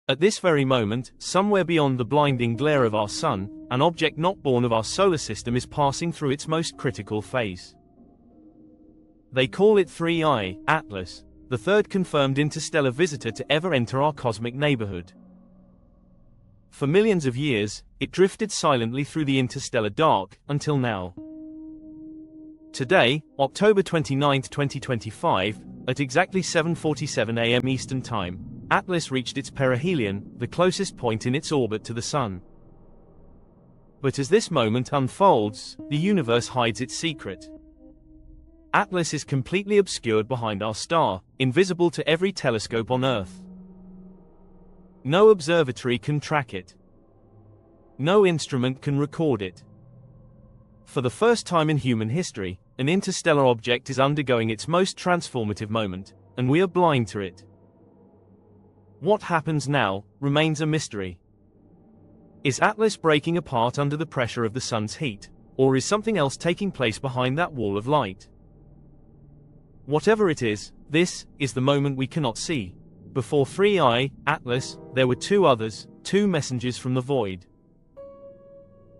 At this very moment, somewhere beyond the blinding glare of our sun, an object not born of our solar system is passing through its most critical phase. They call it 3I, Atlas, the third confirmed interstellar visitor to ever enter our cosmic neighborhood. For millions of years, it drifted silently through the interstellar dark, until now. Today, October 29, 2025, at exactly 7:47 a.m. Eastern Time, Atlas reached its perihelion, the closest point in its orbit to the Sun. But as this moment unfolds, the universe hides its secret. Atlas is completely obscured behind our star, invisible to every telescope on Earth. No observatory can track it. No instrument can record it. For the first time in human history, an interstellar object is undergoing its most transformative moment, and we are blind to it. What happens now remains a mystery. Is Atlas breaking apart under the pressure of the sun's heat, or is something else taking place behind that wall of light? Whatever it is, this is the moment we cannot see. Before 3I, Atlas, there were two others, two messengers from the void.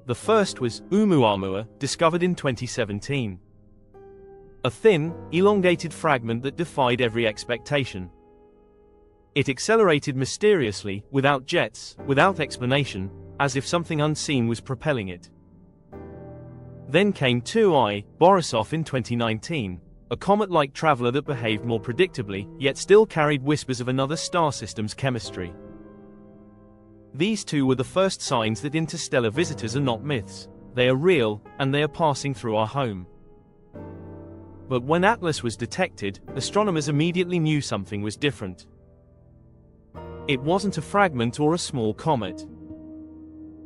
The first was Oumuamua, discovered in 2017. A thin, elongated fragment that defied every expectation. It accelerated mysteriously, without jets, without explanation, as if something unseen was propelling it. Then came 2I, Borisov in 2019, a comet-like traveler that behaved more predictably, yet still carried whispers of another star system's chemistry. These two were the first signs that interstellar visitors are not myths, they are real, and they are passing through our home. But when Atlas was detected, astronomers immediately knew something was different. It wasn't a fragment or a small comet.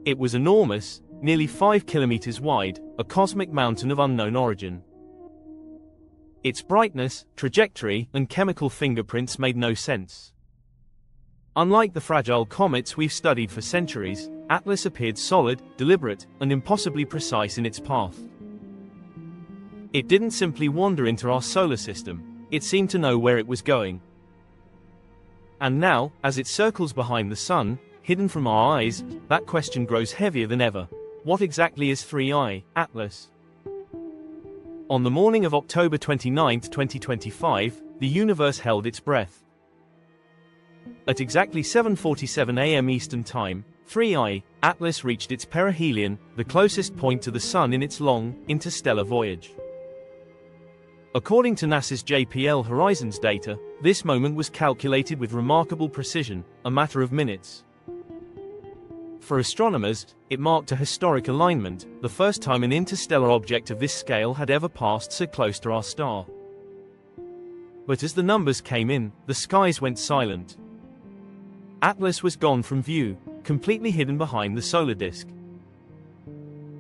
It was enormous, nearly 5 kilometers wide, a cosmic mountain of unknown origin. Its brightness, trajectory, and chemical fingerprints made no sense. Unlike the fragile comets we've studied for centuries, Atlas appeared solid, deliberate, and impossibly precise in its path. It didn't simply wander into our solar system, it seemed to know where it was going. And now, as it circles behind the sun, hidden from our eyes, that question grows heavier than ever. What exactly is 3I, Atlas? On the morning of October 29, 2025, the universe held its breath. At exactly 7:47 a.m. Eastern Time, 3I, Atlas reached its perihelion, the closest point to the Sun in its long, interstellar voyage. According to NASA's JPL Horizons data, this moment was calculated with remarkable precision, a matter of minutes. For astronomers, it marked a historic alignment, the first time an interstellar object of this scale had ever passed so close to our star. But as the numbers came in, the skies went silent. Atlas was gone from view, completely hidden behind the solar disk.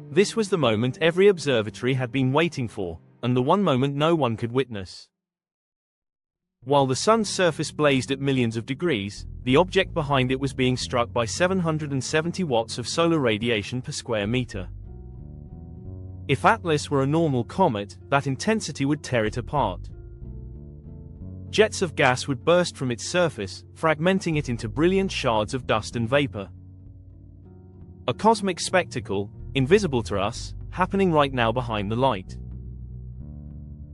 This was the moment every observatory had been waiting for, and the one moment no one could witness. While the sun's surface blazed at millions of degrees, the object behind it was being struck by 770 watts of solar radiation per square meter. If Atlas were a normal comet, that intensity would tear it apart. Jets of gas would burst from its surface, fragmenting it into brilliant shards of dust and vapor. A cosmic spectacle, invisible to us, happening right now behind the light.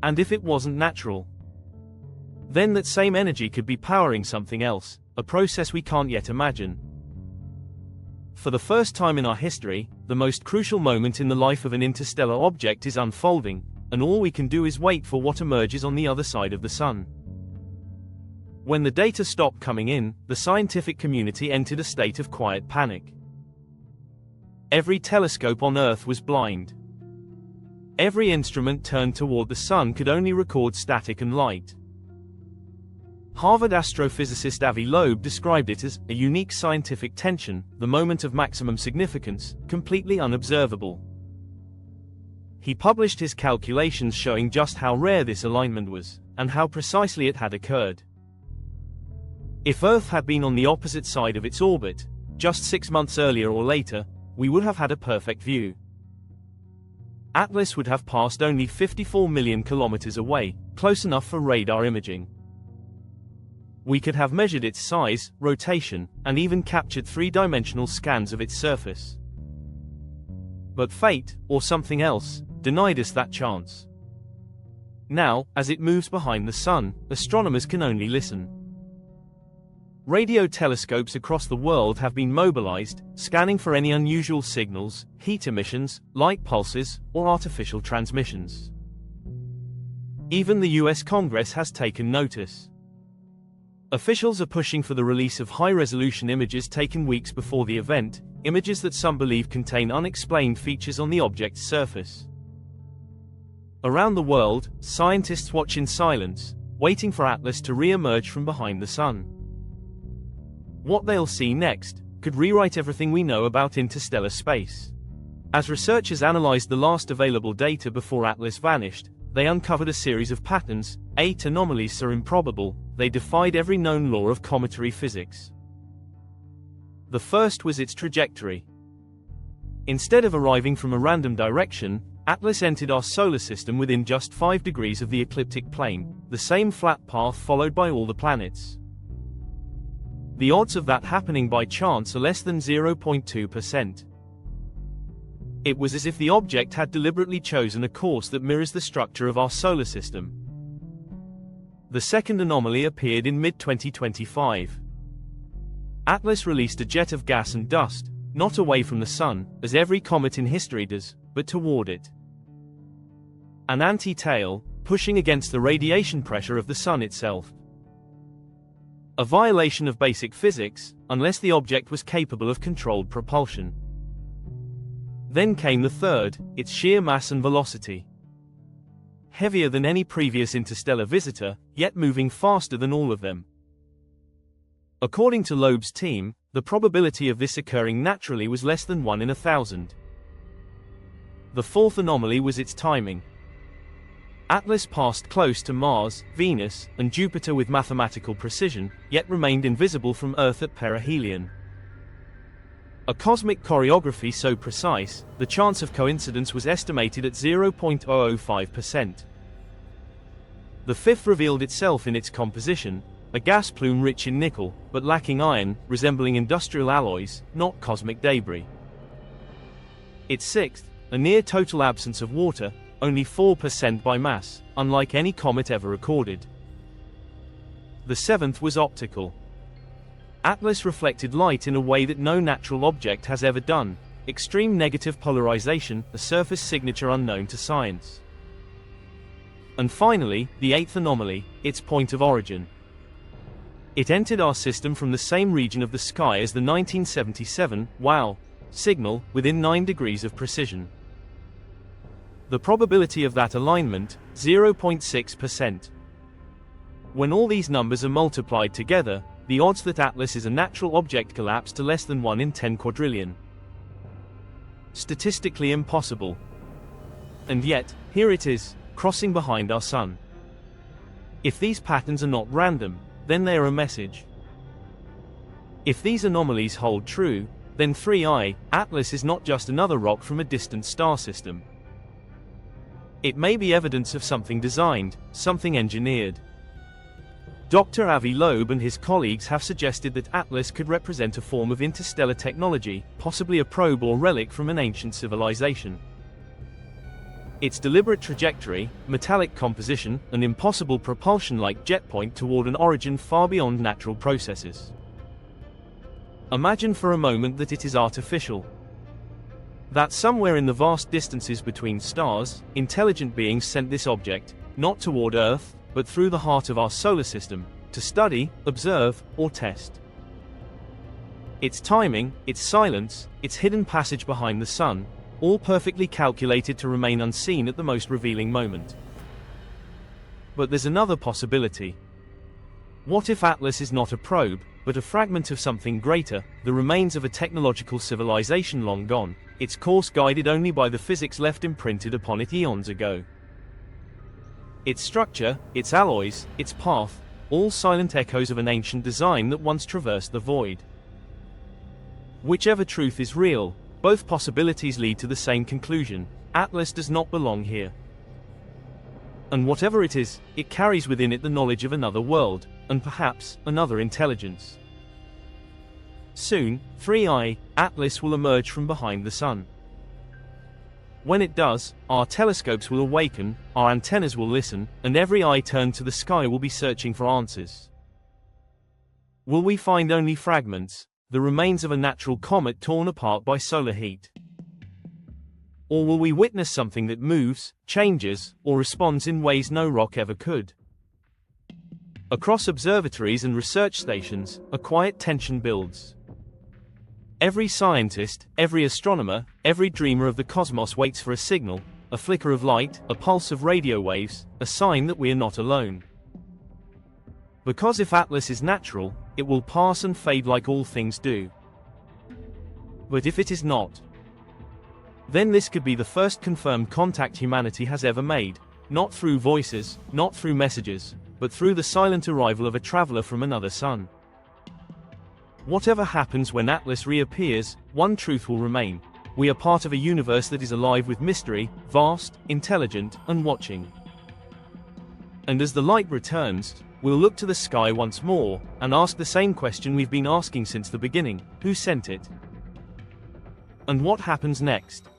And if it wasn't natural? Then that same energy could be powering something else, a process we can't yet imagine. For the first time in our history, the most crucial moment in the life of an interstellar object is unfolding, and all we can do is wait for what emerges on the other side of the sun. When the data stopped coming in, the scientific community entered a state of quiet panic. Every telescope on Earth was blind. Every instrument turned toward the sun could only record static and light. Harvard astrophysicist Avi Loeb described it as a unique scientific tension, the moment of maximum significance, completely unobservable. He published his calculations showing just how rare this alignment was, and how precisely it had occurred. If Earth had been on the opposite side of its orbit, just 6 months earlier or later, we would have had a perfect view. Atlas would have passed only 54 million kilometers away, close enough for radar imaging. We could have measured its size, rotation, and even captured three-dimensional scans of its surface. But fate, or something else, denied us that chance. Now, as it moves behind the sun, astronomers can only listen. Radio telescopes across the world have been mobilized, scanning for any unusual signals, heat emissions, light pulses, or artificial transmissions. Even the US Congress has taken notice. Officials are pushing for the release of high-resolution images taken weeks before the event, images that some believe contain unexplained features on the object's surface. Around the world, scientists watch in silence, waiting for Atlas to re-emerge from behind the sun. What they'll see next could rewrite everything we know about interstellar space. As researchers analyzed the last available data before Atlas vanished, they uncovered a series of patterns, 8 anomalies so improbable, they defied every known law of cometary physics. The first was its trajectory. Instead of arriving from a random direction, Atlas entered our solar system within just 5 degrees of the ecliptic plane, the same flat path followed by all the planets. The odds of that happening by chance are less than 0.2%. It was as if the object had deliberately chosen a course that mirrors the structure of our solar system. The second anomaly appeared in mid-2025. Atlas released a jet of gas and dust, not away from the sun, as every comet in history does, but toward it. An anti-tail, pushing against the radiation pressure of the sun itself. A violation of basic physics, unless the object was capable of controlled propulsion. Then came the third, its sheer mass and velocity. Heavier than any previous interstellar visitor, yet moving faster than all of them. According to Loeb's team, the probability of this occurring naturally was less than 1 in 1,000. The fourth anomaly was its timing. Atlas passed close to Mars, Venus, and Jupiter with mathematical precision, yet remained invisible from Earth at perihelion. A cosmic choreography so precise, the chance of coincidence was estimated at 0.005%. The fifth revealed itself in its composition, a gas plume rich in nickel, but lacking iron, resembling industrial alloys, not cosmic debris. Its sixth, a near-total absence of water, only 4% by mass, unlike any comet ever recorded. The seventh was optical. Atlas reflected light in a way that no natural object has ever done, extreme negative polarization, a surface signature unknown to science. And finally, the eighth anomaly, its point of origin. It entered our system from the same region of the sky as the 1977 WOW signal, within 9 degrees of precision. The probability of that alignment, 0.6%. When all these numbers are multiplied together, the odds that Atlas is a natural object collapse to less than 1 in 10 quadrillion. Statistically impossible. And yet, here it is, crossing behind our sun. If these patterns are not random, then they are a message. If these anomalies hold true, then 3I, Atlas is not just another rock from a distant star system. It may be evidence of something designed, something engineered. Dr. Avi Loeb and his colleagues have suggested that Atlas could represent a form of interstellar technology, possibly a probe or relic from an ancient civilization. Its deliberate trajectory, metallic composition, and impossible propulsion like jet point toward an origin far beyond natural processes. Imagine for a moment that it is artificial. That somewhere in the vast distances between stars, intelligent beings sent this object, not toward Earth, but through the heart of our solar system, to study, observe, or test. Its timing, its silence, its hidden passage behind the sun, all perfectly calculated to remain unseen at the most revealing moment. But there's another possibility. What if Atlas is not a probe, but a fragment of something greater, the remains of a technological civilization long gone, its course guided only by the physics left imprinted upon it eons ago? Its structure, its alloys, its path, all silent echoes of an ancient design that once traversed the void. Whichever truth is real, both possibilities lead to the same conclusion: Atlas does not belong here. And whatever it is, it carries within it the knowledge of another world, and perhaps, another intelligence. Soon, 3I, Atlas will emerge from behind the Sun. When it does, our telescopes will awaken, our antennas will listen, and every eye turned to the sky will be searching for answers. Will we find only fragments, the remains of a natural comet torn apart by solar heat? Or will we witness something that moves, changes, or responds in ways no rock ever could? Across observatories and research stations, a quiet tension builds. Every scientist, every astronomer, every dreamer of the cosmos waits for a signal, a flicker of light, a pulse of radio waves, a sign that we are not alone. Because if Atlas is natural, it will pass and fade like all things do. But if it is not, then this could be the first confirmed contact humanity has ever made, not through voices, not through messages, but through the silent arrival of a traveler from another sun. Whatever happens when Atlas reappears, one truth will remain: we are part of a universe that is alive with mystery, vast, intelligent, and watching. And as the light returns, we'll look to the sky once more, and ask the same question we've been asking since the beginning: who sent it? And what happens next?